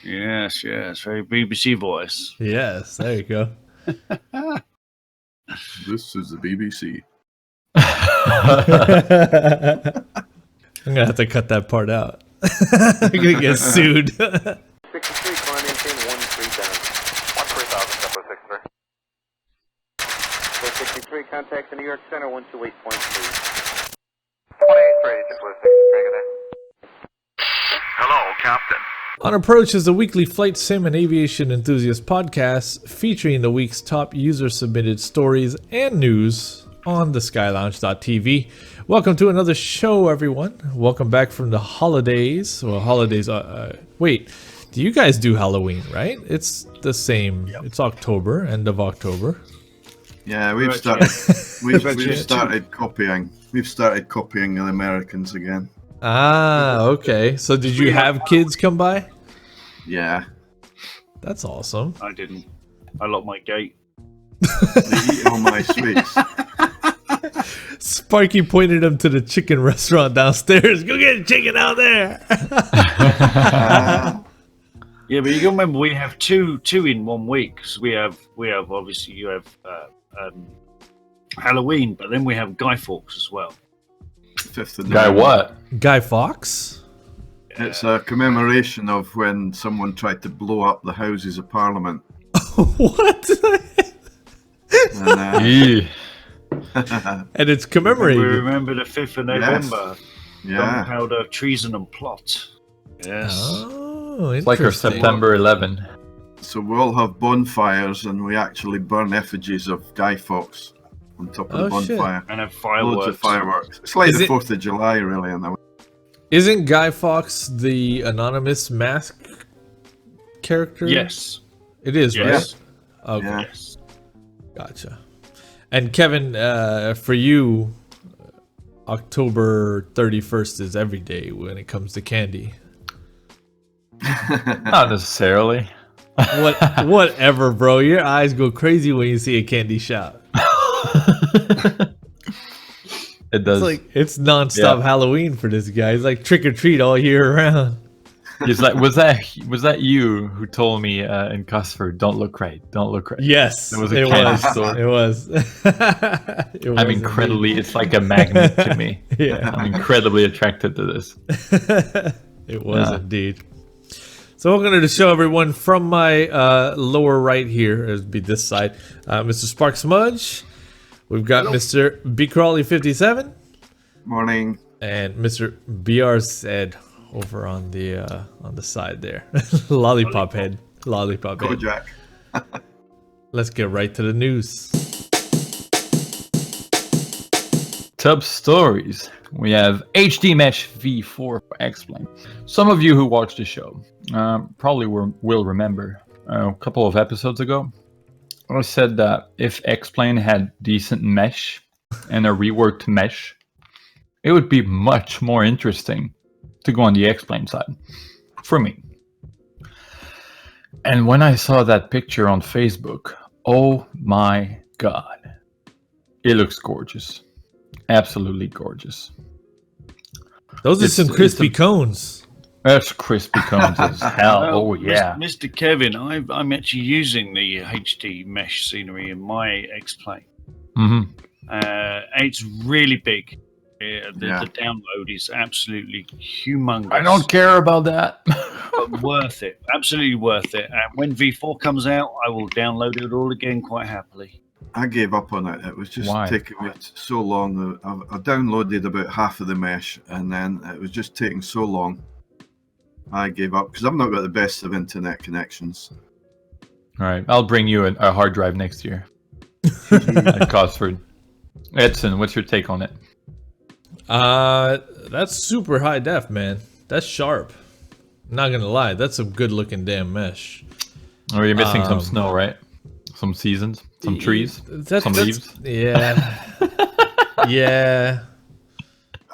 Yes, very BBC voice. Yes, there you go. This is the BBC. I'm gonna have to cut that part out. I'm gonna get sued. 63, climb maintain 13 down. 13,000, Tempo 63. 63, contact the New York Center 128.3. 28, just with 63, good day. Hello, Captain. On Approach is a weekly flight sim and aviation enthusiast podcast featuring the week's top user-submitted stories and news on the skylounge.tv. Welcome to another show, everyone. Welcome back from the holidays. Well, holidays... wait, do you guys do Halloween, right? It's the same. Yep. It's October, end of October. Yeah, we've started copying. We've started copying the Americans again. Ah, okay. So did you have kids come by? Yeah. That's awesome. I didn't. I locked my gate. They eat all my sweets. Sparky pointed him to the chicken restaurant downstairs. Go get a chicken out there. Yeah, but you gotta remember we have two in 1 week. Cause we have obviously you have Halloween, but then we have Guy Fawkes as well. 5th of Guy November. what? Guy Fawkes? It's a commemoration of when someone tried to blow up the Houses of Parliament. What? And, And it's commemorated. We remember the 5th of November. yeah. Gunpowder, treason, and plot. Yes. Oh, It's like our interesting. September 11. So we all have bonfires and we actually burn effigies of Guy Fawkes on top of the bonfire. And have Loads fireworks. of fireworks. It's like Is the it- 4th of July, really. In a way. Isn't Guy Fawkes the anonymous mask character? Yes. It is, Yes. right? Okay, Yeah. Yes. gotcha. And Kevin, for you, October 31st is every day when it comes to candy. Not necessarily. Whatever, bro. Your eyes go crazy when you see a candy shop. It does. It's nonstop Halloween for this guy. It's like trick or treat all year round. It's like, was that you who told me in Gosford, don't look right, don't look right? Yes, It was a it candy was. store. It was. It was I'm incredibly, it's like a magnet to me. Yeah. I'm incredibly attracted to this. It was indeed. So welcome to the show, everyone. From my lower right here, it'd be this side, Mr. Spark Smudge. We've got Mr. B. Crawley 57 Morning. and Mr. Biarzed over on the side there. Lollipop head. Kojak. Let's get right to the news. Top stories. We have HD Mesh V4 for Xplane. Some of you who watched the show probably will remember a couple of episodes ago, I said that if Xplane had decent mesh and a reworked mesh, it would be much more interesting to go on the Xplane side for me. And when I saw that picture on Facebook, oh my god, it looks gorgeous. Absolutely gorgeous. Those are some crispy cones. That's crispy cones as hell. Well, Oh yeah. Mr. Kevin, I'm actually using the HD mesh scenery in my Xplane. Mm-hmm. It's really big. The download is absolutely humongous. I don't care about that. But worth it. Absolutely worth it. And when V4 comes out, I will download it all again quite happily. I gave up on it. It was just Why? taking me so long. I downloaded about half of the mesh, and then it was just taking so long. I gave up because I've not got the best of internet connections. All right, I'll bring you a hard drive next year at Gosford. Edson, what's your take on it? That's super high def, man. That's sharp. Not gonna lie, that's a good looking damn mesh. Oh, you're missing some snow, right? Some seasons, some trees, some leaves. Yeah. Yeah.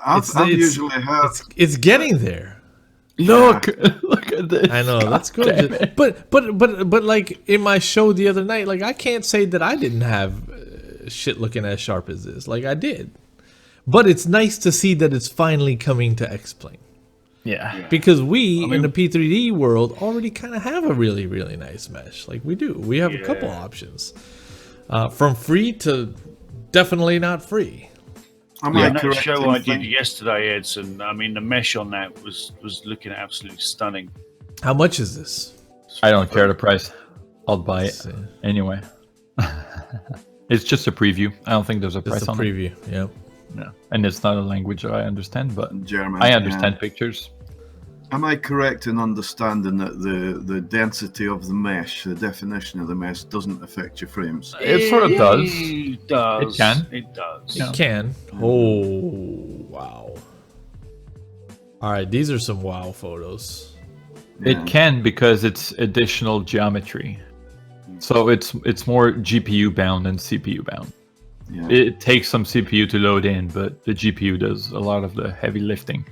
I've usually had. It's getting there. Look, look at this. I know, that's good. But like in my show the other night, like I can't say that I didn't have shit looking as sharp as this. Like I did. But it's nice to see that it's finally coming to Xplane. Yeah. Because we, I mean- in the P3D world, already kind of have a really, really nice mesh. Like we do. We have a couple options. From free to definitely not free. Am Yeah, I that correct show in I did thinking- yesterday, Edson. I mean, the mesh on that was looking absolutely stunning. How much is this? I don't care the price. I'll buy Let's it see. anyway. It's just a preview. I don't think there's a It's price a on preview. Yeah. it. No. And it's not a language that I understand, but German. I understand pictures. Am I correct in understanding that the density of the mesh, the definition of the mesh, doesn't affect your frames? It sort of does. It does. It can. It does. Yeah. It can. Oh, wow. All right, these are some wow photos. Yeah. It can because it's additional geometry. So it's more GPU bound than CPU bound. Yeah. It takes some CPU to load in, but the GPU does a lot of the heavy lifting.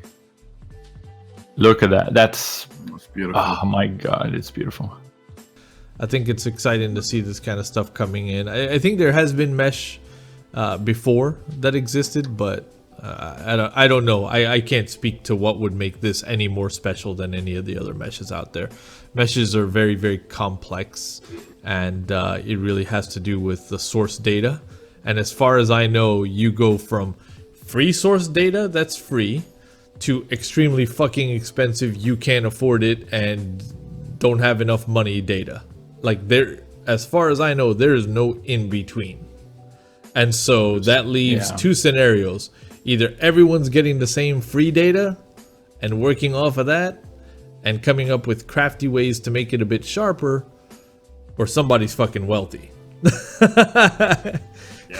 Look at that. That's That's beautiful. oh my god, it's beautiful. I think it's exciting to see this kind of stuff coming in. I think there has been mesh before that existed, but I don't know. I can't speak to what would make this any more special than any of the other meshes out there. Meshes are very, very complex, and it really has to do with the source data. And as far as I know, you go from free source data that's free to extremely fucking expensive, you can't afford it and don't have enough money data. Like there, as far as I know, there is no in between. And so that leaves Yeah. two scenarios. Either everyone's getting the same free data and working off of that and coming up with crafty ways to make it a bit sharper, or somebody's fucking wealthy.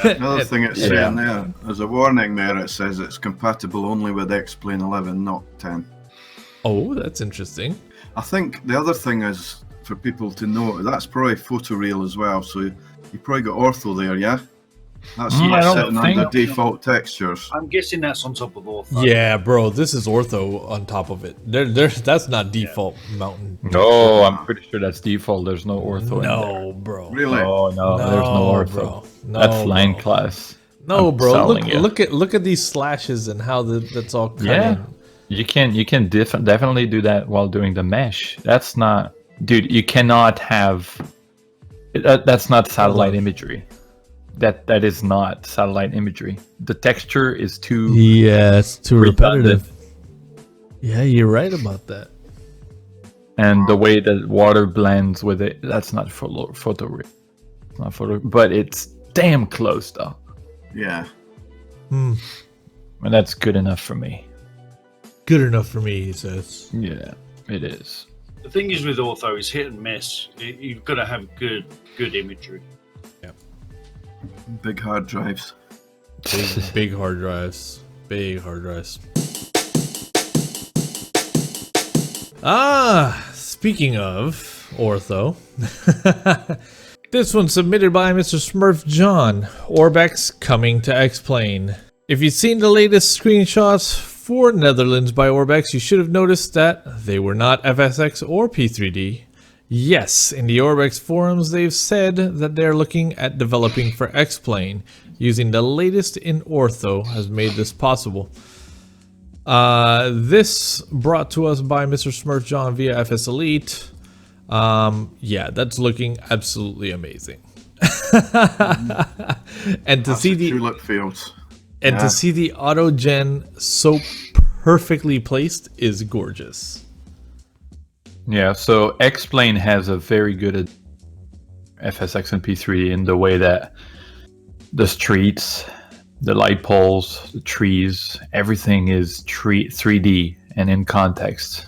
Another thing it's Yeah. saying there, there's a warning there. It says it's compatible only with Xplane 11, not 10. Oh, that's interesting. I think the other thing is for people to know that's probably Photoreal as well. So you probably got ortho there, yeah. That's I don't sitting think- under default textures. I'm guessing that's on top of Ortho. Yeah, bro, this is ortho on top of it. That's not default mountain. No, I'm pretty sure that's default. There's no ortho in there. No, bro. Really? Oh no, there's no ortho. bro. No, That's line bro. class. No, I'm bro. selling you. Look at these slashes and how that's all cut Yeah. in. You can definitely do that while doing the mesh. That's not, dude. You cannot have. That's not satellite imagery. That is not satellite imagery. The texture is too. Yeah, it's too redundant. repetitive. Yeah, you're right about that. And the way that water blends with it, that's not photo. It's not photo, but it's damn close though. Yeah. And that's good enough for me. Good enough for me, he says. Yeah, it is. The thing is with Ortho, it's hit and miss. You've got to have good imagery. Big hard drives. Big hard drives. Big hard drives. Speaking of ortho, this one's submitted by Mr. Smurf John. ORBX coming to Xplane. If you've seen the latest screenshots for Netherlands by ORBX, you should have noticed that they were not FSX or P3D. Yes, in the ORBX forums, they've said that they're looking at developing for Xplane. Using the latest in ortho has made this possible. This brought to us by Mr. Smurf John via FS Elite. Yeah, that's looking absolutely amazing. And to That's see the the tulip fields. and Yeah. to see the auto gen so perfectly placed is gorgeous. Yeah, so Xplane has a very good FSX and P3 in the way that the streets, the light poles, the trees, everything is 3D and in context.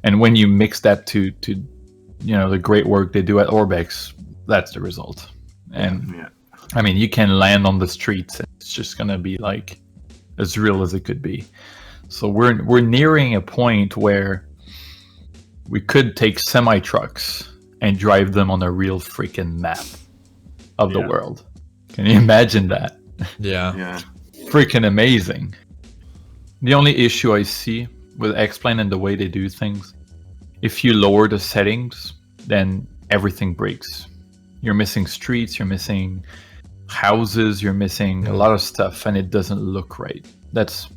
And when you mix that to the great work they do at ORBX, that's the result. And Yeah. I mean, you can land on the streets and it's just gonna be like as real as it could be. So we're nearing a point where we could take semi trucks and drive them on a real freaking map of the world. Can you imagine that? Yeah. Yeah. Freaking amazing. The only issue I see with Xplane and the way they do things, if you lower the settings, then everything breaks. You're missing streets, you're missing houses, you're missing a lot of stuff, and it doesn't look right. That's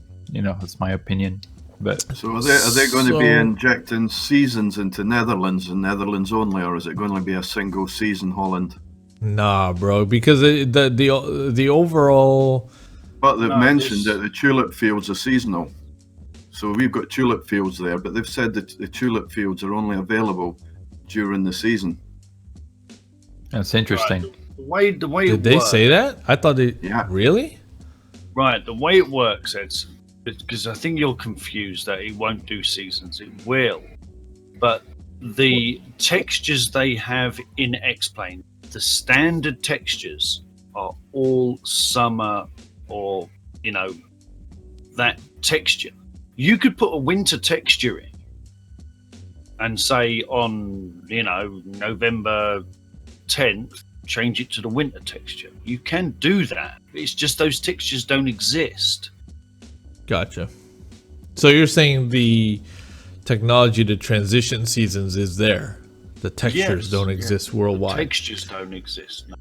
my opinion. But So are they going to be So- injecting seasons into Netherlands and Netherlands only, or is it going to be a single season Holland? Nah, bro, because the overall. But they've No, mentioned this- that the tulip fields are seasonal. So we've got tulip fields there, but they've said that the tulip fields are only available during the season. that's interesting. The way Did it they works, say that? I thought they. Yeah. Really? right? The way it works, Edson, because I think you're confused that it won't do seasons. It will, but the textures they have in Xplane, the standard textures are all summer, or that texture. You could put a winter texture in and say on November 10th, change it to the winter texture. You can do that. It's just those textures don't exist. Gotcha. So you're saying the technology to transition seasons is there. The textures Yes, don't yeah. exist worldwide. Textures don't exist. No.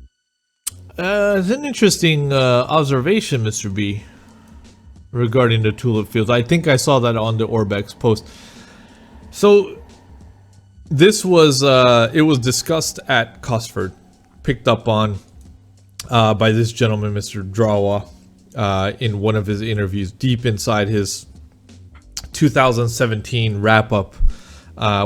It's an interesting observation, Mr. B, regarding the tulip fields. I think I saw that on the ORBX post. So this was it was discussed at Cosford, picked up on by this gentleman, Mr. Drawa, in one of his interviews, deep inside his 2017 wrap up,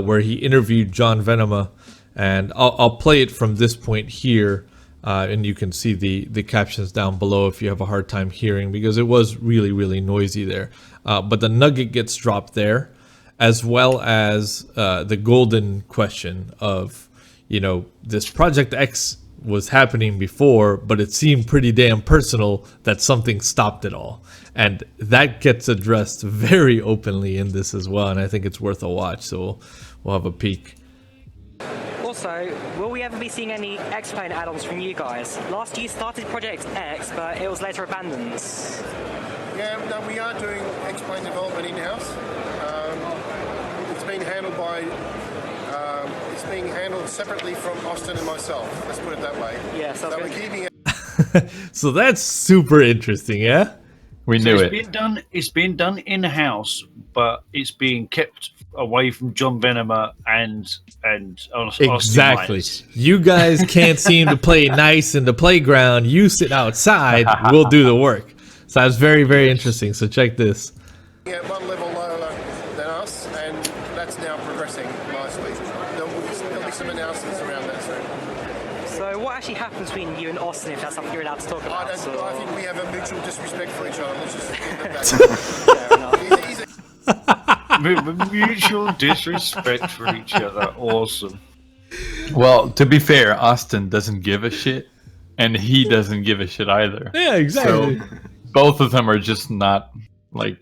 where he interviewed John Venema, and I'll play it from this point here. And you can see the captions down below if you have a hard time hearing, because it was really, really noisy there. But the nugget gets dropped there, as well as the golden question of, this Project X was happening before, but it seemed pretty damn personal that something stopped it all. And that gets addressed very openly in this as well, and I think it's worth a watch, so we'll have a peek. Also, will we ever be seeing any Xplane add-ons from you guys? Last year started Project X, but it was later abandoned. Yeah, no, we are doing Xplane development in-house. It's being handled by, it's being handled separately from Austin and myself. Let's put it that way. Yeah, So sounds we're good. keeping it. So that's super interesting, yeah? We So knew it's it. being done. It's being done in house, but it's being kept away from John Venema and Austin Exactly. Myers. You guys can't seem to play nice in the playground. You sit outside, we'll do the work. So that's very, very interesting. So check this. At one level lower than us, and that's now progressing nicely. There'll be some announcements around that soon. So what actually happens between you and Austin, if that's something you're allowed to talk about? I think we have a mutual disrespect for each other. Let's just keep it that Fair enough. he's a With mutual disrespect for each other. Awesome. Well, to be fair, Austin doesn't give a shit, and he doesn't give a shit either. Yeah, exactly. So both of them are just not like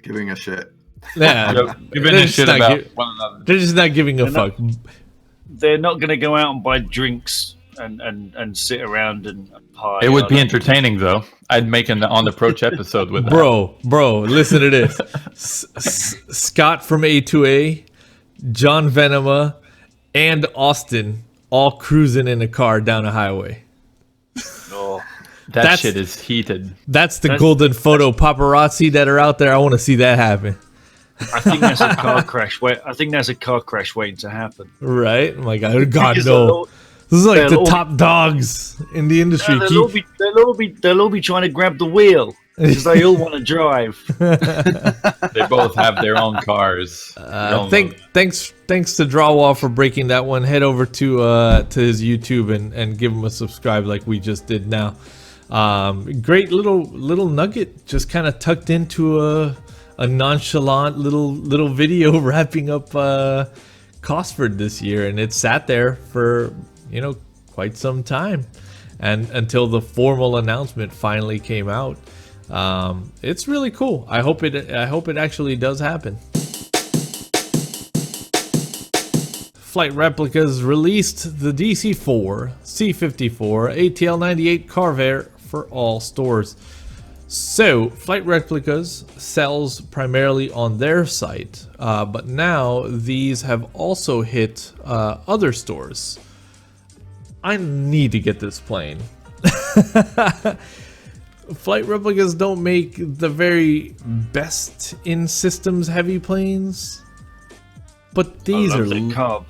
Giving a shit. Yeah, giving they're a just shit not about gi- one another. they're just not giving a fuck. They're not going to go out and buy drinks and sit around and party. It would are be they? entertaining though. I'd make an on the approach episode with that. Bro, listen to this. Scott from A2A, John Venema, and Austin all cruising in a car down a highway. Oh, That That's- shit is heated. That's the That's- golden photo paparazzi that are out there. I want to see that happen. I think that's a car crash. I think that's a car crash waiting to happen. Right? Oh my God, God Because no. This is like they'll the all- top dogs in the industry. They'll all be trying to grab the wheel because they all want to drive. They both have their own cars. We all know. Thanks to Drawwall for breaking that one. Head over to his YouTube and give him a subscribe like we just did now. Great little nugget, just kind of tucked into a nonchalant little video wrapping up Cosford this year, and it sat there for quite some time, and until the formal announcement finally came out. It's really cool. I hope it actually does happen. Flight Replicas released the DC-4, C-54, ATL-98 Carver for all stores. So, Flight Replicas sells primarily on their site, but now these have also hit other stores. I need to get this plane. Flight Replicas don't make the very best in systems heavy planes, but these I are love their carb.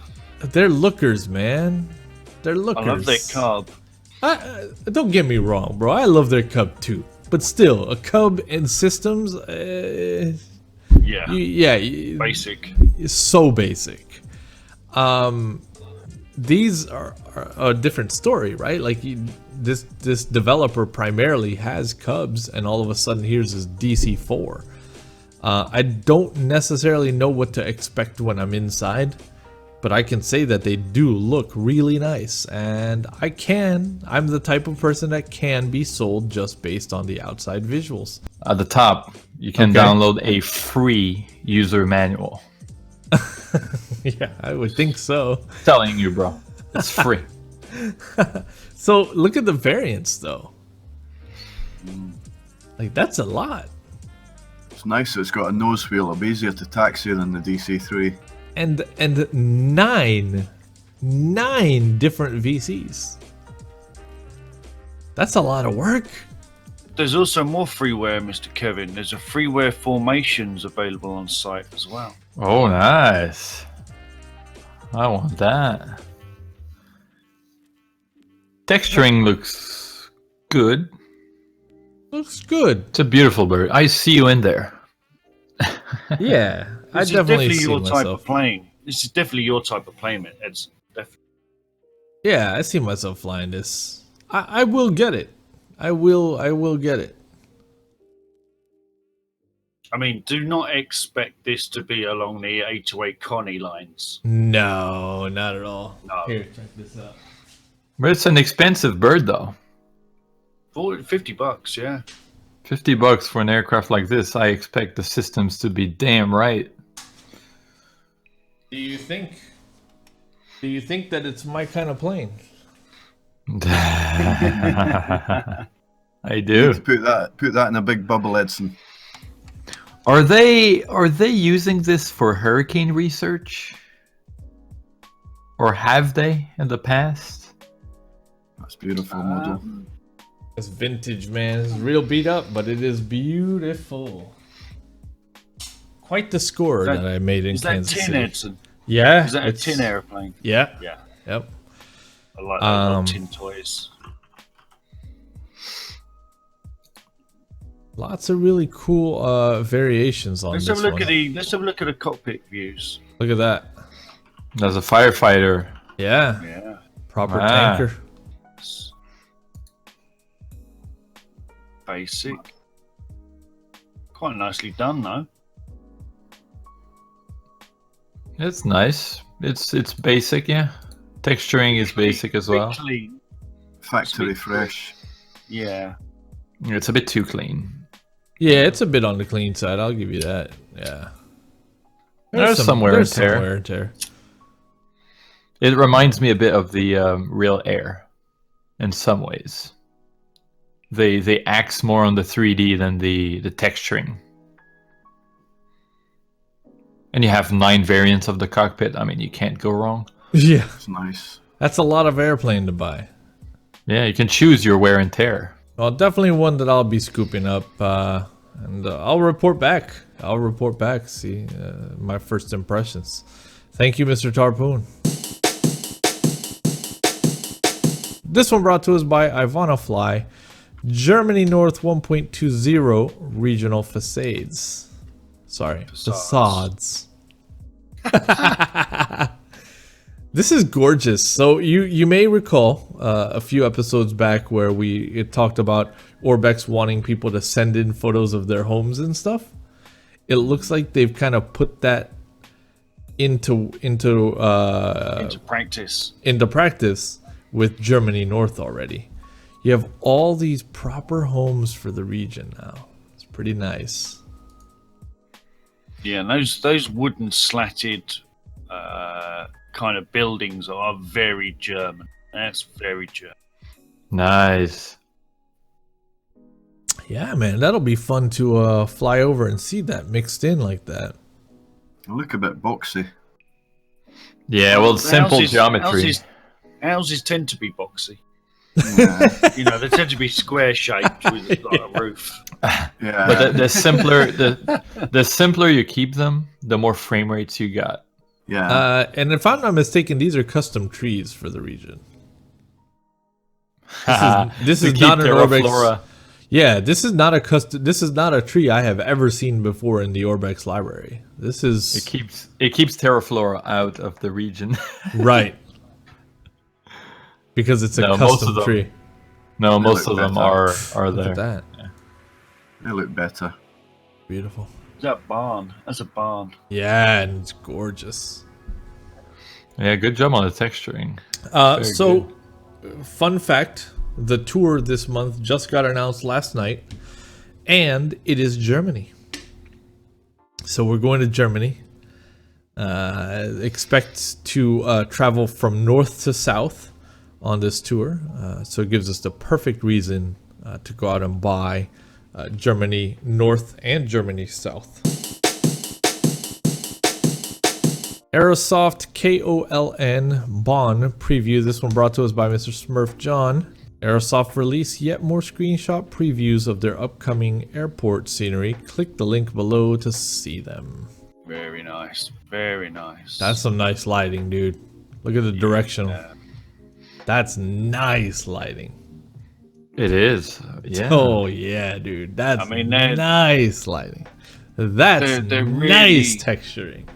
they're lookers, man. They're lookers. I love their carb. Don't get me wrong, bro. I love their Cub too, but still, a Cub in systems, Yeah. Basic. It's so basic. These are a different story, right? Like this developer primarily has Cubs, and all of a sudden here's his DC-4. I don't necessarily know what to expect when I'm inside, but I can say that they do look really nice, and I'm the type of person that can be sold just based on the outside visuals. At the top, you can download a free user manual. Yeah, I would think so. Telling you, bro, it's free. So look at the variants, though. Like, that's a lot. It's nice that it's got a nose wheel. It'll be easier to taxi than the DC-3. And nine different VCs. That's a lot of work. There's also more freeware, Mr. Kevin. There's a freeware formations available on site as well. Oh, nice. I want that. Texturing looks good. Looks good. It's a beautiful bird. I see you in there. Yeah, I This is definitely see your type myself. of plane. This is definitely your type of plane, Edson. Definitely. Yeah, I see myself flying this. I will get it. I will get it. I mean, do not expect this to be along the A28 Connie lines. No, not at all. No. Here, check this out. But it's an expensive bird, though. $50, yeah. $50 for an aircraft like this. I expect the systems to be damn right. Do you think that it's my kind of plane? I You do. need to put that in a big bubble, Edson. Are they using this for hurricane research? Or have they in the past? That's beautiful model. It's vintage, man. It's real beat up, but it is beautiful. Quite the score that I made in Is that Kansas tin, City. Edson? Yeah. Is that a tin airplane? Yeah. Yeah. Yep. I like those tin toys. Lots of really cool variations on Let's this have a look one. at the cockpit views. Look at that. There's a firefighter. Yeah. Yeah. Proper Ah. tanker. Basic. Quite nicely done, though. It's nice. It's basic, yeah. Texturing is basic as well. Quickly, Factory fresh. yeah. It's a bit too clean. Yeah, it's a bit on the clean side. I'll give you that. Yeah. There's some wear and tear. some wear and tear. It reminds me a bit of the real Air in some ways. They axe more on the 3D than the texturing. And you have 9 variants of the cockpit. I mean, you can't go wrong. Yeah. It's nice. That's a lot of airplane to buy. Yeah, you can choose your wear and tear. Well, definitely one that I'll be scooping up, and I'll report back. See my first impressions. Thank you, Mr. Tarpoon. This one brought to us by Ivana Fly, Germany North 1.20 regional facades. Sorry, facades. This is gorgeous. So you may recall a few episodes back where we talked about ORBX wanting people to send in photos of their homes and stuff. It looks like they've kind of put that into practice with Germany North already. You have all these proper homes for the region now. It's pretty nice. Yeah, and those wooden slatted kind of buildings are very German. That's very German. Nice. Yeah, man, that'll be fun to fly over and see that mixed in like that. They look a bit boxy. Yeah, well, simple geometry. Houses tend to be boxy. Yeah. You know, they tend to be square shaped with like a roof. Yeah. But the simpler you keep them, the more frame rates you got. Yeah. And if I'm not mistaken, these are custom trees for the region. This To is keep not an ORBX. TerraFlora. Yeah, this is not a custom. This is not a tree I have ever seen before in the ORBX library. This is It keeps TerraFlora out of the region. right because it's a No, most custom of them- tree. No, They most look of them better. are Look there. at that, They look better. beautiful. Is that barn? That's a barn. Yeah, and it's gorgeous. Yeah, good job on the texturing. So, fun fact: the tour this month just got announced last night, and it is Germany. So we're going to Germany. Expect to travel from north to south on this tour. So it gives us the perfect reason to go out and buy Germany North and Germany South. Aerosoft KOLN BOHN preview. This one brought to us by Mr. Smurf John. Aerosoft released yet more screenshot previews of their upcoming airport scenery. Click the link below to see them. Very nice. Very nice. That's some nice lighting, dude. Look at the directional. Yeah. That's nice lighting. It is. Yeah. Oh yeah, dude. That's I mean, they're- nice lighting. That's They're really- nice texturing.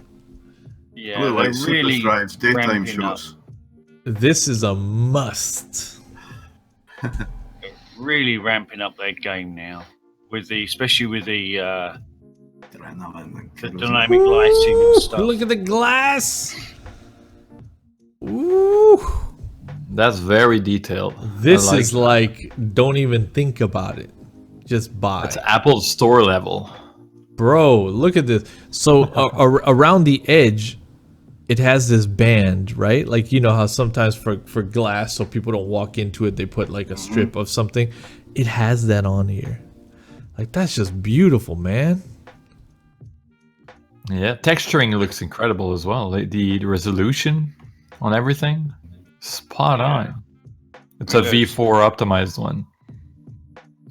Yeah, Look like they're really Superstride's daytime ramping up. shows. This is a must. Really ramping up their game now, with the especially with the dynamic lighting and stuff. Look at the glass. Ooh. That's very detailed. This I is that. like, don't even think about it. Just buy. It's Apple store level. Bro, look at this. So around the edge, it has this band, right? Like, you know how sometimes for glass, so people don't walk into it, they put like a strip of something. It has that on here. Like, that's just beautiful, man. Yeah, texturing looks incredible as well. Like, the resolution on everything, spot on. It's a V4 optimized one.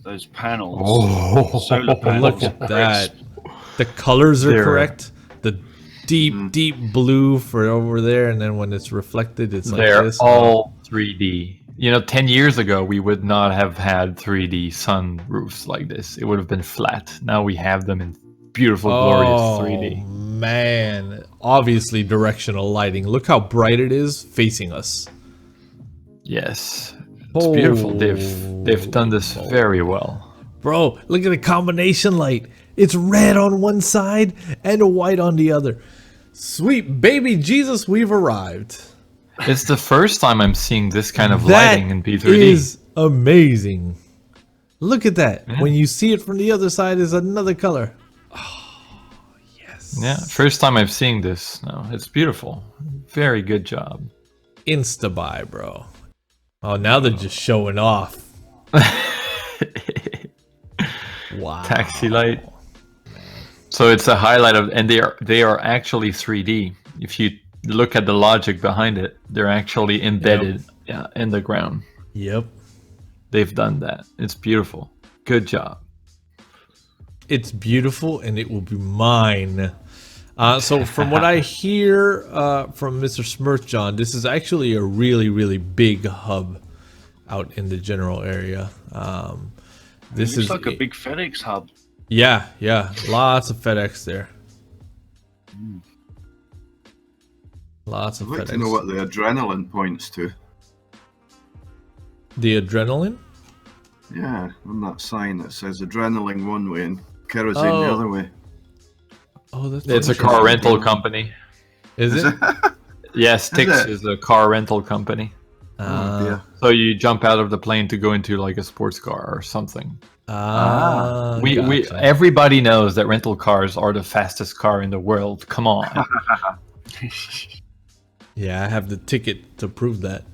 Those panels, Oh, solar panels. Look at that. The colors are They're- correct. The deep blue for over there, and then when it's reflected, it's like They're this. all 3D. You know, 10 years ago, we would not have had 3D sun roofs like this. It would have been flat. Now we have them in beautiful, glorious 3D. Man, obviously directional lighting. Look how bright it is facing us. Yes, it's beautiful. They've done this very well. Bro, look at the combination light. It's red on one side and white on the other. Sweet baby Jesus, we've arrived. It's the first time I'm seeing this kind of That lighting in P3D. is amazing. Look at that. When you see it from the other side, is another color. Oh, yes. Yeah, first time I've seen this. No, it's beautiful. Very good job. Insta buy, bro. Oh, now they're just showing off. Wow. Taxi light. So it's a highlight of, and they are actually 3D. If you look at the logic behind it, they're actually embedded in the ground. Yep. They've done that. It's beautiful. Good job. It's beautiful, and it will be mine. So from what I hear from Mr. Smurf John, this is actually a really, really big hub out in the general area. This Looks is like a big FedEx hub. yeah, lots of FedEx there. Lots of I'd like FedEx. to know what the adrenaline points to. The adrenaline? Yeah, on that sign that says adrenaline one way and kerosene the other way. Oh, that's It's a car rental company. Is it? Yes, Tix it? is a car rental company. Oh dear. So you jump out of the plane to go into like a sports car or something. We gotcha. everybody knows that rental cars are the fastest car in the world. Come on. Yeah, I have the ticket to prove that.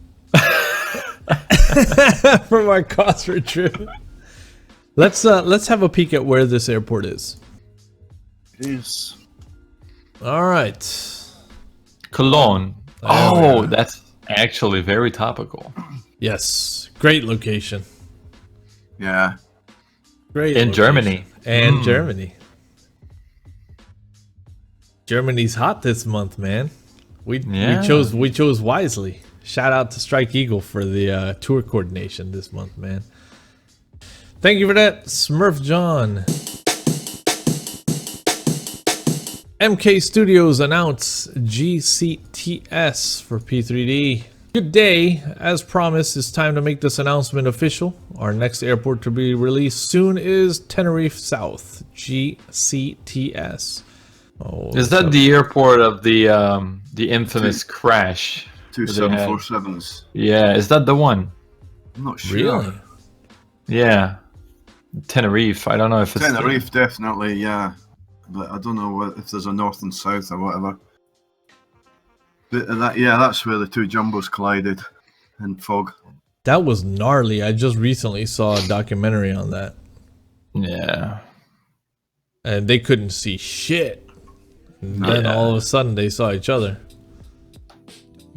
For my Cosford trip. Let's have a peek at where this airport is. It is. All right. KOLN. There we Oh, are. that's actually very topical. Yes, great location. Yeah. Great In location. Germany. And Germany. Germany's hot this month, man. We chose wisely. Shout out to Strike Eagle for the tour coordination this month, man. Thank you for that, Smurf John. MK Studios announce GCTS for P3D. Good day. As promised, it's time to make this announcement official. Our next airport to be released soon is Tenerife South, GCTS. Oh, Is that the airport of the infamous crash? 2 747s. Yeah, is that the one? I'm not sure. Really? Yeah. Tenerife. I don't know if it's Tenerife, definitely, yeah. But I don't know if there's a north and south or whatever. But that's where the two jumbos collided in fog. That was gnarly. I just recently saw a documentary on that. Yeah. And they couldn't see shit. And then all of a sudden they saw each other.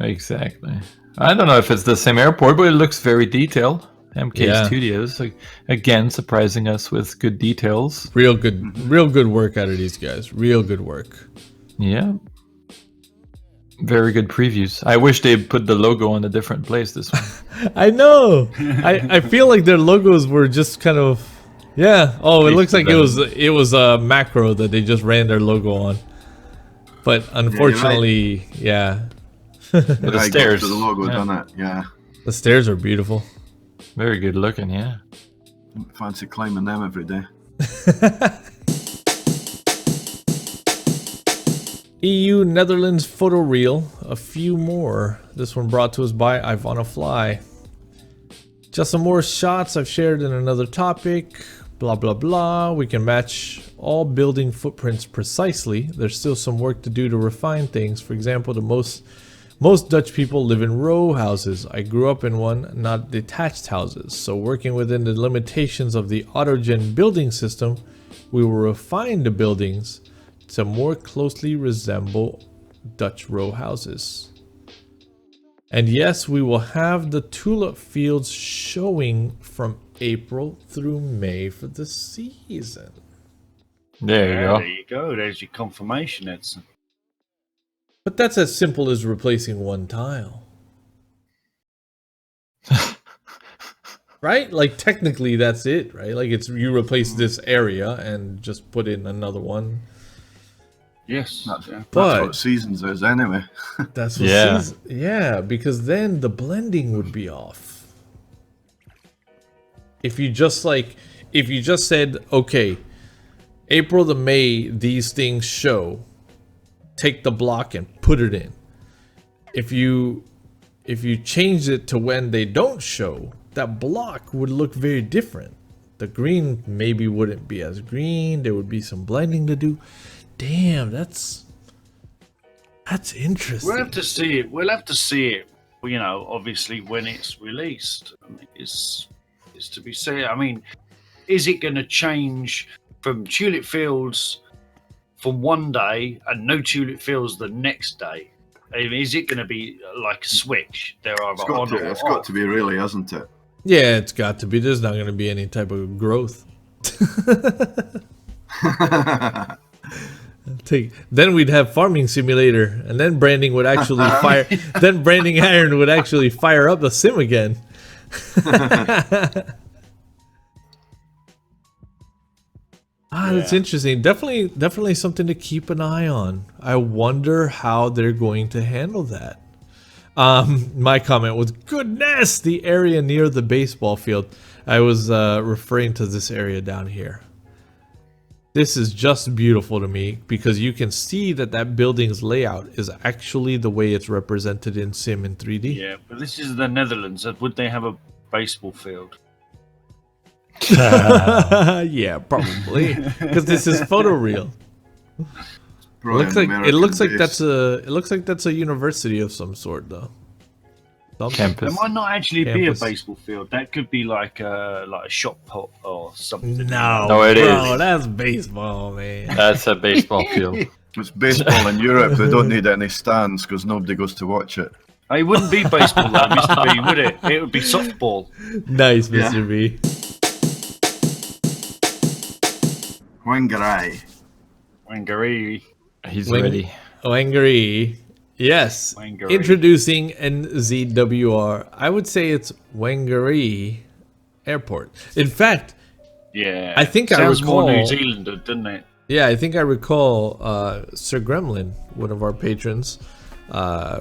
Exactly. I don't know if it's the same airport, but it looks very detailed. MK Studios, again, surprising us with good details. Real good work out of these guys. Real good work. Yeah. Very good previews. I wish they put the logo on a different place this one. I know. I feel like their logos were just kind of Oh, it looks like it was a macro that they just ran their logo on. But unfortunately, But the stairs. To the logo, done it. Yeah. The stairs are beautiful. Very good looking, yeah. Fancy climbing them every day. EU Netherlands Photoreal. A few more. This one brought to us by Ivana Fly. Just some more shots I've shared in another topic. Blah blah blah. We can match all building footprints precisely. There's still some work to do to refine things. For example, most Dutch people live in row houses. I grew up in one, not detached houses. So working within the limitations of the autogen building system, we will refine the buildings to more closely resemble Dutch row houses. And yes, we will have the tulip fields showing from April through May for the season. There you go. There you go. There's your confirmation, Edson. But that's as simple as replacing one tile. Right? Like technically that's it, right? Like it's you replace this area and just put in another one. Yes. That's what seasons is anyway. That's what season. Yeah, because then the blending would be off. If you just said, okay, April to May, these things show. Take the block and put it in. If you change it to when they don't show, that block would look very different. The green maybe wouldn't be as green. There would be some blending to do. Damn, that's interesting. We'll have to see it. We'll have to see it. You know, obviously when it's released, I mean, it's to be seen. I mean, is it going to change from tulip fields for one day and no tulip fields the next day? I mean, is it going to be like a switch? It's got to be really, hasn't it? Yeah, it's got to be. There's not going to be any type of growth. Then we'd have farming simulator, and then branding would actually fire. Then branding iron would actually fire up the sim again. That's interesting. Definitely something to keep an eye on. I wonder how they're going to handle that. My comment was, goodness, the area near the baseball field. I was referring to this area down here. This is just beautiful to me because you can see that building's layout is actually the way it's represented in Sim in 3D. Yeah, but this is the Netherlands. Would they have a baseball field? Yeah, probably because this is photoreal. It looks like that's a university of some sort, though. Campus. It might not actually be a baseball field. That could be like a shop pot or something. No, it is. That's baseball, man. That's a baseball field. It's baseball in Europe. They don't need any stands because nobody goes to watch it. It wouldn't be baseball, though, Mr. B, would it? It would be softball. Nice, Mr. B. Whangarei. Whangarei. He's ready. Whangarei. Yes. Whangarei. Introducing NZWR. I would say it's Whangarei Airport. In fact, Yeah. I think I Sounds more recall- New Zealander, doesn't it? yeah, I think I recall Sir Gremlin, one of our patrons,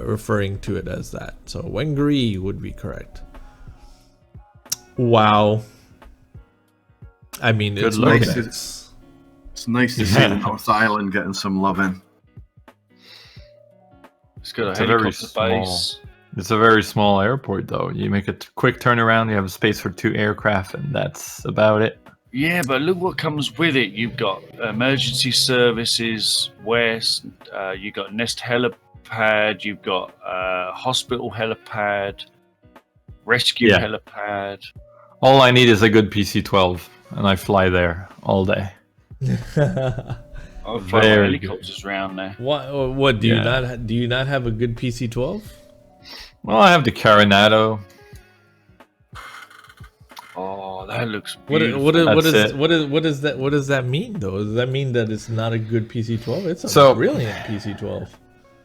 referring to it as that. So Whangarei would be correct. Wow. I mean, Good it's looking. ORBX. It's nice to see the North Island getting some loving. It's got a It's a very helicopter base. It's a very small airport, though. You make a quick turnaround, you have space for 2 aircraft, and that's about it. Yeah, but look what comes with it. You've got emergency services west. You've got Nest helipad. You've got hospital helipad. Rescue Yeah. helipad. All I need is a good PC-12, and I fly there all day. I'll fly Very helicopters around there. What do Yeah. you not have a good PC-12? Well, I have the Coronado. Oh, that looks What beautiful. That's it. what does that mean though? Does that mean that it's not a good PC-12? It's a So- brilliant PC-12.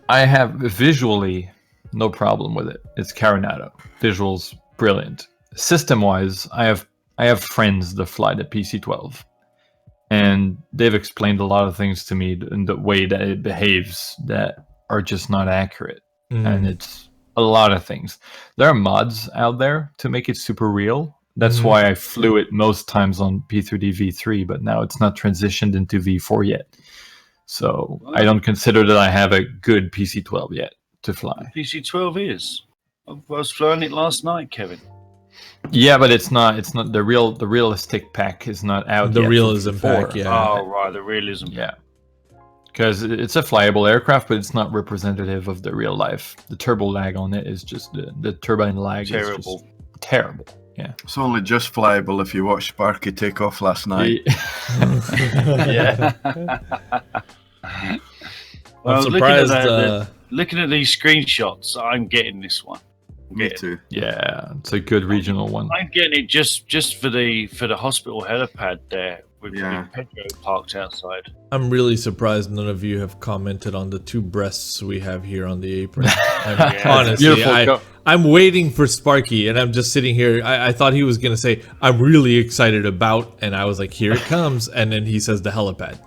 I have visually no problem with it. It's Coronado. Visuals brilliant. System-wise, I have friends that fly the PC-12, and they've explained a lot of things to me in the way that it behaves that are just not accurate. And it's a lot of things. There are mods out there to make it super real. That's why I flew it most times on P3D V3, but now it's not transitioned into V4 yet. So I don't consider that I have a good PC-12 yet to fly. PC-12 is. I was flying it last night, Kevin. Yeah, but it's not the realistic pack is not out The yet for realism V4. pack, yeah. Oh, right, the realism. Yeah. Because it's a flyable aircraft, but it's not representative of the real life. The turbo lag on it is just the turbine lag Terrible. is just terrible. Yeah. It's only just flyable if you watched Sparky take off last night. Yeah. Well, I'm looking at, surprised. looking at these screenshots, I'm getting this one. Me too. Yeah, it's a good regional one. I'm getting it just for the hospital helipad there with Yeah. Pedro parked outside. I'm really surprised none of you have commented on the 2 breasts we have here on the apron. Honestly, Beautiful. I'm waiting for Sparky, and I'm just sitting here. I thought he was gonna say I'm really excited about, and I was like, here it comes, and then he says the helipad.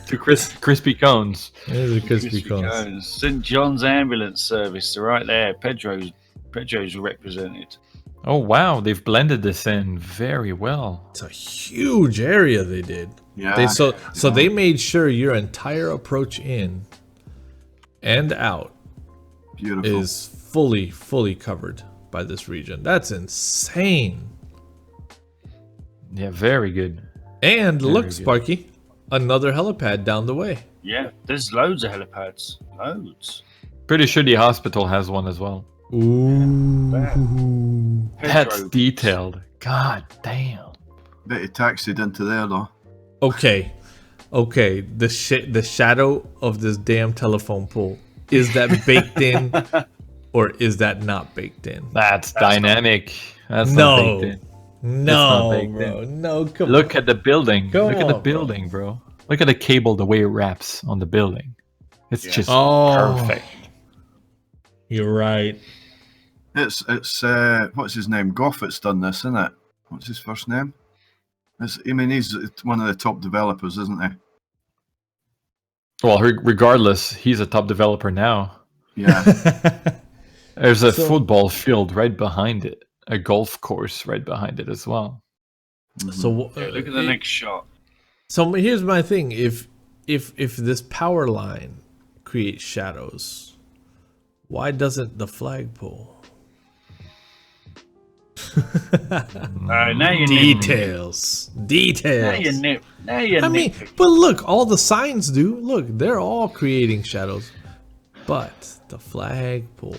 Two crispy cones. There's a crispy Crispy cones. cones. St. John's Ambulance Service, they're right there. Pedro's represented. Oh wow, they've blended this in very well. It's a huge area they did. Yeah. So they made sure your entire approach in and out Beautiful. is fully covered by this region. That's insane. Yeah, very good. And look, good. Sparky, another helipad down the way. Yeah, there's loads of helipads. Loads. Pretty sure the hospital has one as well. Ooh. That's Pedro. detailed. God damn. Bet he taxied into there though. Okay. The shadow of this damn telephone pole, is that baked in or is that not baked in? That's dynamic. That's No. not baked in. No, baked bro. No, come Look at the building. Come Look at the on, bro. building, bro. Look at the cable, the way it wraps on the building. It's just Oh. perfect. You're right. It's what's his name? Goffert's done this, isn't it? What's his first name? He's one of the top developers, isn't he? Well, regardless, he's a top developer now. Yeah. There's a So- football field right behind it, a golf course right behind it as well. So Yeah, look at the next shot. So here's my thing: if this power line creates shadows, why doesn't the flagpole? Now you're Details. Now Details. you're Now you're I mean, but look, all the signs do. Look, they're all creating shadows, but the flagpole.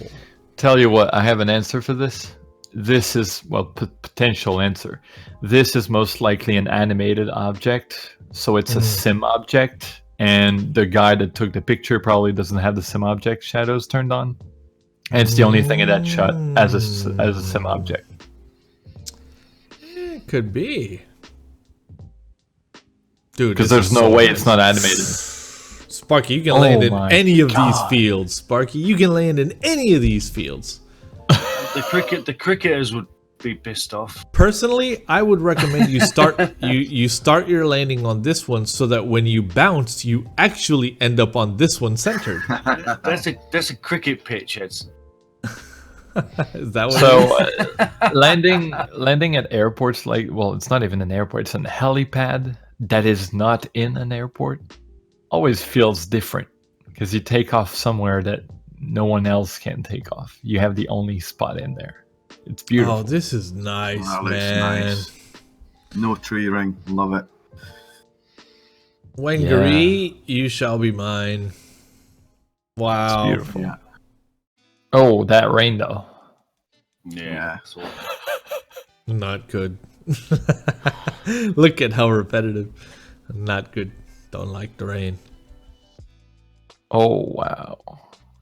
Tell you what, I have an answer for this. This is, well, potential answer. This is most likely an animated object, so it's a sim object, and the guy that took the picture probably doesn't have the sim object shadows turned on. And it's the only thing in that shot as a sim object. It could be. Dude, Because there's no way it's not animated. Sparky, you can land in any of these fields. Sparky, you can land in any of these fields. The cricketers would be pissed off. Personally, I would recommend you start you start your landing on this one so that when you bounce, you actually end up on this one centered. That's a cricket pitch, Eds. Is that what So landing at airports, like, well, it's not even an airport, it's an helipad that is not in an airport, always feels different because you take off somewhere that no one else can take off. You have the only spot in there. It's beautiful. Oh, this is nice, That looks man. nice. No tree ring. Love it. Whangarei, you shall be mine. Wow. It's beautiful. Yeah. Oh, that rain though. Yeah. Not good. Look at how repetitive. Not good. Don't like the rain. Oh wow.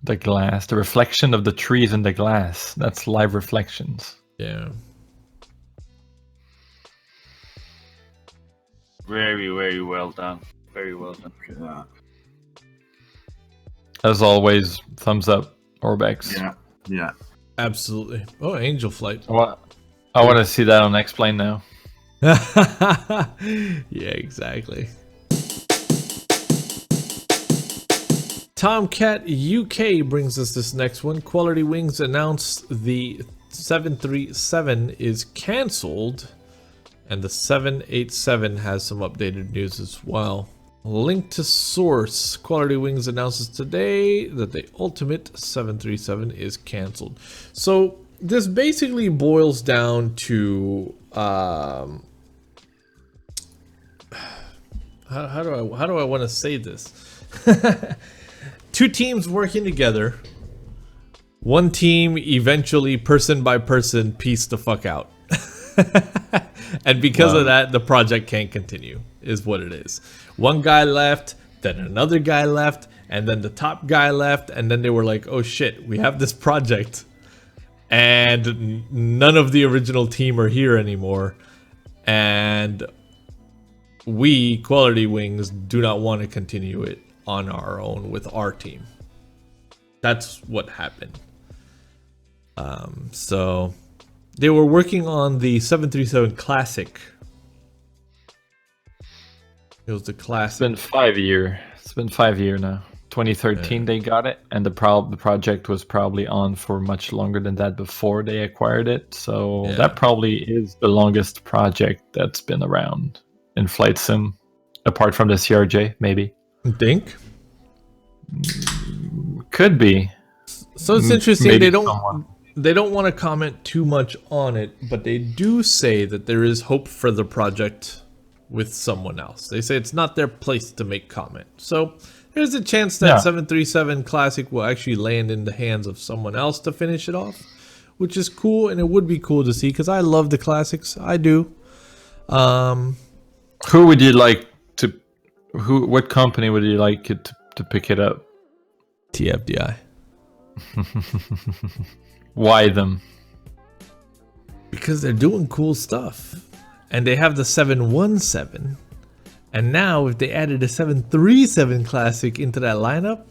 The glass, the reflection of the trees in the glass. That's live reflections. Yeah. Very, very well done. Very well done. Look at that. As always, thumbs up, ORBX. Yeah. Yeah. Absolutely. Oh, Angel Flight. I want to see that on Xplane now. Yeah, exactly. Tomcat UK brings us this next one. Quality Wings announced the 737 is cancelled, and the 787 has some updated news as well. Link to source. Quality Wings announces today that the Ultimate 737 is cancelled. So this basically boils down to how do I want to say this? Two teams working together. One team eventually, person by person, pieced the fuck out. And because of that, the project can't continue, is what it is. One guy left, then another guy left, and then the top guy left, and then they were like, oh shit, we have this project, and none of the original team are here anymore, and we, Quality Wings, do not want to continue it on our own with our team. That's what happened. So they were working on the 737 Classic. It was the Classic. It's been 5 years. It's been 5 years now. 2013 they got it, and the project was probably on for much longer than that before they acquired it. So that probably is the longest project that's been around in flight sim, apart from the CRJ, maybe. You think? Could be. So it's interesting. Maybe They don't want to comment too much on it, but they do say that there is hope for the project with someone else. They say it's not their place to make comment. So there's a chance that 737 Classic will actually land in the hands of someone else to finish it off, which is cool, and it would be cool to see because I love the Classics. I do. Who would you like to? What company would you like it to pick it up? TFDI. Why them? Because they're doing cool stuff. And they have the 717. And now if they added a 737 Classic into that lineup,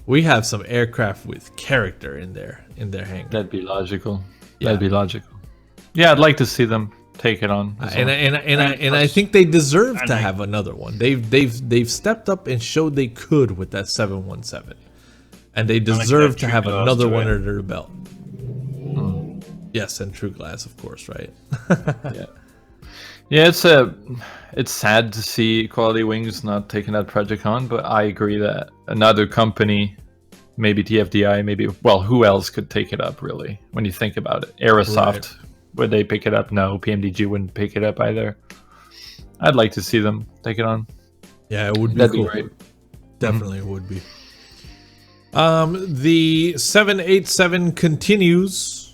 we have some aircraft with character in their hangar. That'd be logical. That'd be logical. Yeah, I'd like to see them take it on. And I think they deserve to have another one. They've stepped up and showed they could with that 717. And they deserve to have another one under their belt. Yes, and True Glass, of course, right? Yeah, it's sad to see Quality Wings not taking that project on, but I agree that another company, maybe TFDI, maybe, well, who else could take it up, really, when you think about it? Aerosoft, would they pick it up? No, PMDG wouldn't pick it up either. I'd like to see them take it on. Yeah, it would be That'd cool. be great. Definitely would be. The 787 continues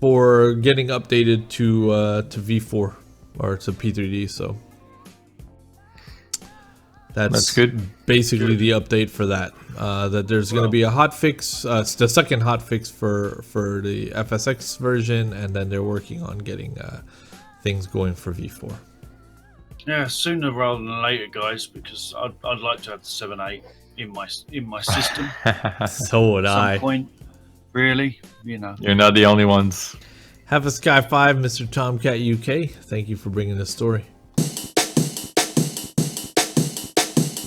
for getting updated to V4 or to P3D. So That's good. Basically the update for that. That there's going to be a hot fix, the second hot fix for the FSX version, and then they're working on getting things going for V4. Yeah, sooner rather than later, guys, because I'd like to have the 7.8 in my system. So would At I. some point, really, you know. You're not the only ones. Have a Sky 5, Mr. Tomcat UK. Thank you for bringing this story.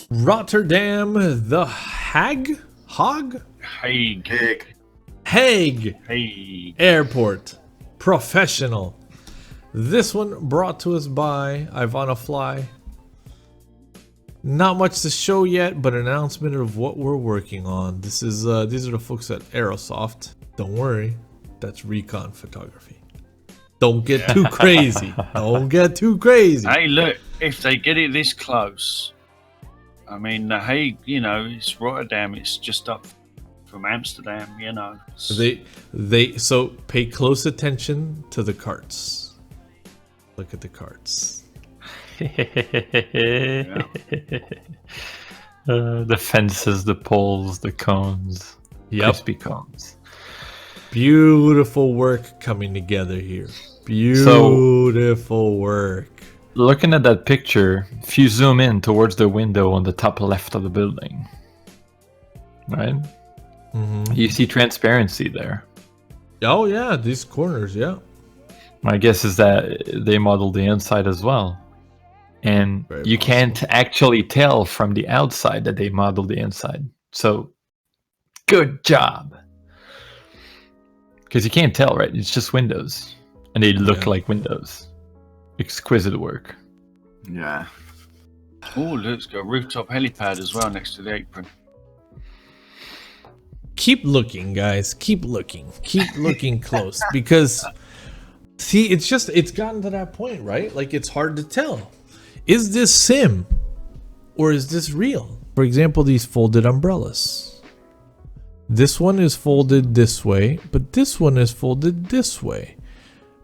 Rotterdam, the Hague Airport Professional. This one brought to us by Ivana Fly. Not much to show yet, but an announcement of what we're working on. This is these are the folks at Aerosoft. Don't worry, that's recon photography. Don't get too crazy. Don't get too crazy. Hey, look, if they get it this close, I mean, the Hague, you know, it's Rotterdam. It's just up from Amsterdam, you know. So pay close attention to the carts. Look at the carts. The fences, the poles, the cones, crispy cones. Beautiful work coming together here. Beautiful work. Looking at that picture, if you zoom in towards the window on the top left of the building, right? You see transparency there. Oh yeah, these corners, yeah. My guess is that they modeled the inside as well. And Very you possible. can't actually tell from the outside that they modeled the inside. So, good job. Because you can't tell, right? It's just windows. And they look like windows. Exquisite work. Yeah. Oh, look, it's got a rooftop helipad as well next to the apron. Keep looking, guys. Keep looking. Keep looking close. Because, see, it's gotten to that point, right? Like, it's hard to tell. Is this sim? Or is this real? For example, these folded umbrellas. This one is folded this way, but this one is folded this way.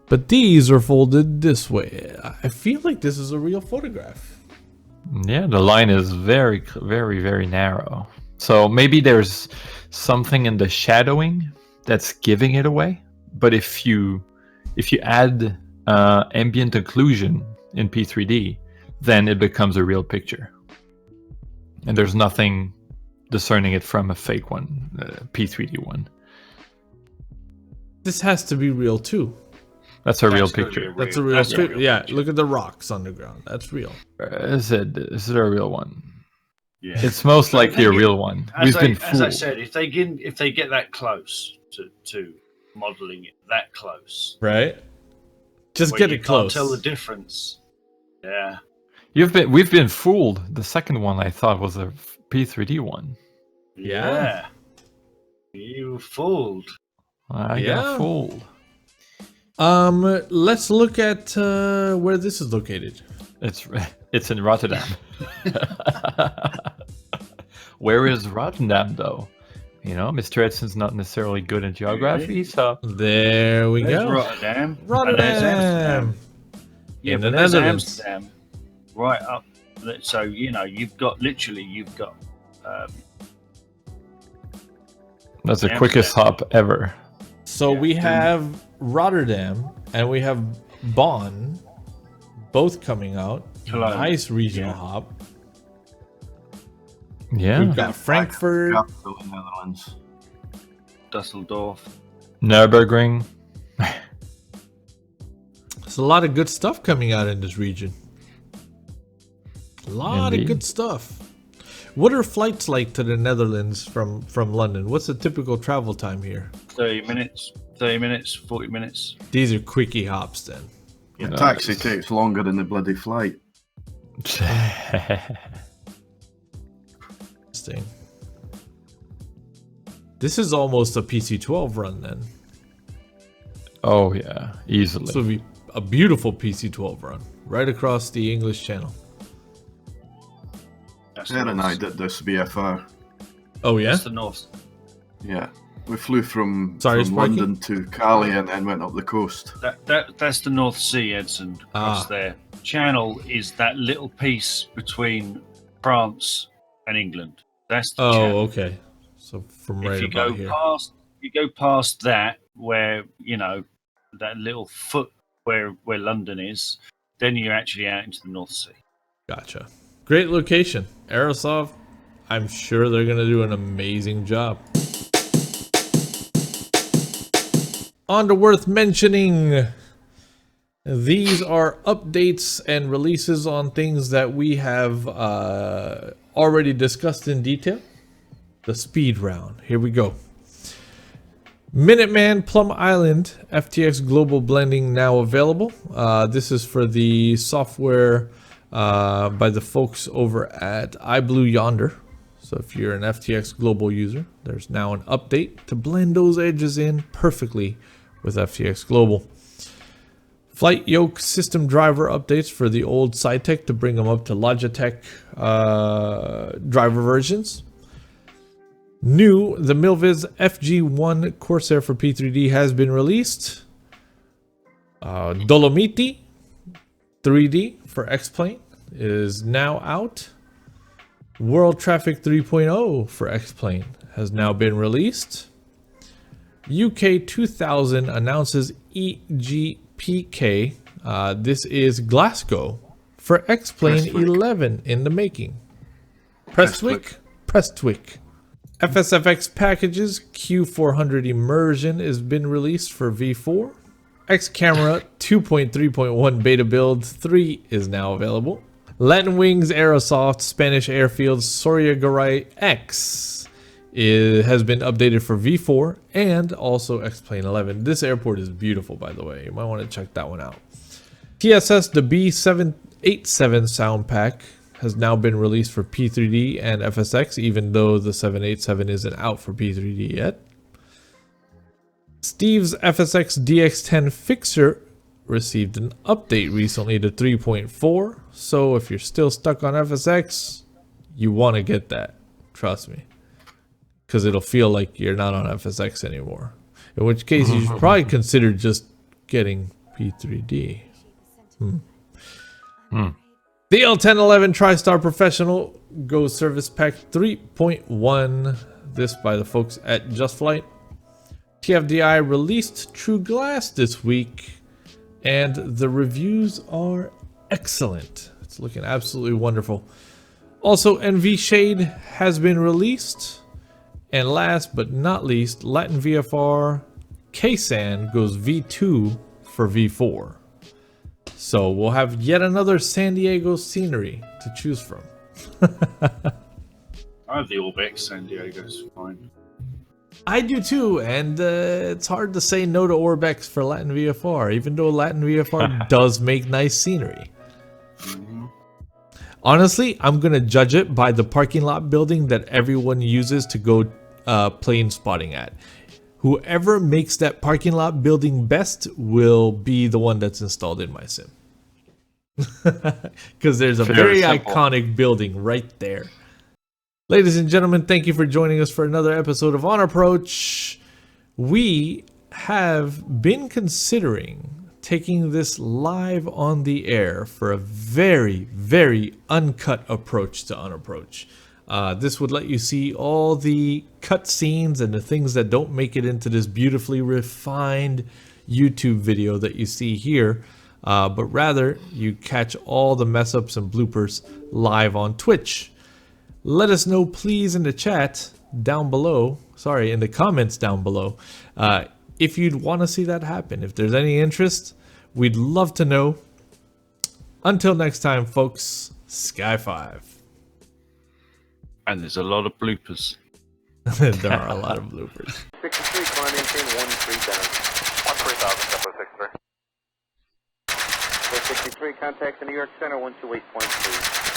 But these are folded this way. I feel like this is a real photograph. Yeah, the line is very, very, very narrow. So maybe there's something in the shadowing that's giving it away. But if you add ambient occlusion in P3D, then it becomes a real picture. And there's nothing discerning it from a fake one, P3D one. This has to be real too. That's a real That's gotta be picture. That's a real That's a picture. real Yeah, picture. look at the rocks underground. That's real. Is it a real one? Yeah. It's most likely a real one. As We've been as I fooled. said, if they get that close to modeling it that close, Right? Just where get you it close. Can't tell the difference. Yeah. We've been fooled. The second one I thought was a P3D one. Yeah. You fooled. I Yeah. got fooled. Let's look at where this is located. It's in Rotterdam. Where is Rotterdam though? You know, Mr. Edson's not necessarily good in geography, so There we There's go. Rotterdam. Rotterdam. And there's Amsterdam. Yeah, In but the there's Netherlands. Amsterdam right up. So you've got that's the Amsterdam. quickest hop ever. So we have Rotterdam and we have BOHN, both coming out. Cologne. Nice regional hop. Yeah. We've got Frankfurt. Capital in the Netherlands. Dusseldorf. Nürburgring. There's a lot of good stuff coming out in this region. A lot Indeed. of good stuff. What are flights like to the Netherlands from London? What's the typical travel time here? 30 minutes, 40 minutes. These are quickie hops then. The taxi takes longer than the bloody flight. Interesting. This is almost a PC-12 run then. Oh yeah, easily. This would be a beautiful PC-12 run right across the English Channel. That's Ed the and I north. did this BFR. Oh yeah? That's the north. Yeah. We flew from Sorry, Sparky? London to Cali and then went up the coast. That's the North Sea, Edson. Across there. Channel is that little piece between France, and England. That's the Oh, channel. okay. So from right If you about go here. past that, where that little foot where London is, then you're actually out into the North Sea. Gotcha. Great location. Aerosoft, I'm sure they're going to do an amazing job. On to worth mentioning. These are updates and releases on things that we have already discussed in detail. The speed round. Here we go. Minuteman Plum Island FTX Global Blending now available. This is for the software by the folks over at iBlue Yonder. So if you're an FTX Global user, there's now an update to blend those edges in perfectly with FTX Global. Flight yoke system driver updates for the old SciTech to bring them up to Logitech driver versions. New, the Milviz FG1 Corsair for P3D has been released. Dolomiti 3D for Xplane is now out. World Traffic 3.0 for Xplane has now been released. UK 2000 announces EGPK. This is Glasgow for Xplane 11 in the making. Prestwick. FSFX packages Q400 immersion has been released for V4. X Camera 2.3.1 beta build 3 is now available. Latin Wings Aerosoft Spanish Airfield Whangarei X has been updated for V4 and also Xplane 11. This airport is beautiful, by the way. You might want to check that one out. TSS the B787 sound pack has now been released for P3D and FSX, even though the 787 isn't out for P3D yet. Steve's FSX DX10 fixer received an update recently to 3.4, so if you're still stuck on FSX, you want to get that. Trust me. Because it'll feel like you're not on FSX anymore. In which case, you should probably consider just getting P3D. The L1011 TriStar Professional Go Service Pack 3.1. This by the folks at Just Flight. TFDI released True Glass this week, and the reviews are excellent. It's looking absolutely wonderful. Also, NV Shade has been released. And last but not least, Latin VFR KSAN goes V2 for V4. So we'll have yet another San Diego scenery to choose from. I have the ORBX San Diego's fine. I do too, and it's hard to say no to ORBX for Latin VFR, even though Latin VFR does make nice scenery. Honestly, I'm going to judge it by the parking lot building that everyone uses to go plane spotting at. Whoever makes that parking lot building best will be the one that's installed in my sim. Because there's a very iconic building right there. Ladies and gentlemen, thank you for joining us for another episode of On Approach. We have been considering taking this live on the air for a very, very uncut approach to On Approach. This would let you see all the cut scenes and the things that don't make it into this beautifully refined YouTube video that you see here, but rather you catch all the mess ups and bloopers live on Twitch. Let us know please in the chat down below, in the comments down below, if you'd want to see that happen. If there's any interest, we'd love to know. Until next time, folks, Sky 5. And there's a lot of bloopers. There are a lot of bloopers. 63, climb maintain 13 down. 13,000, 63. 63, contact the New York Center 128.3.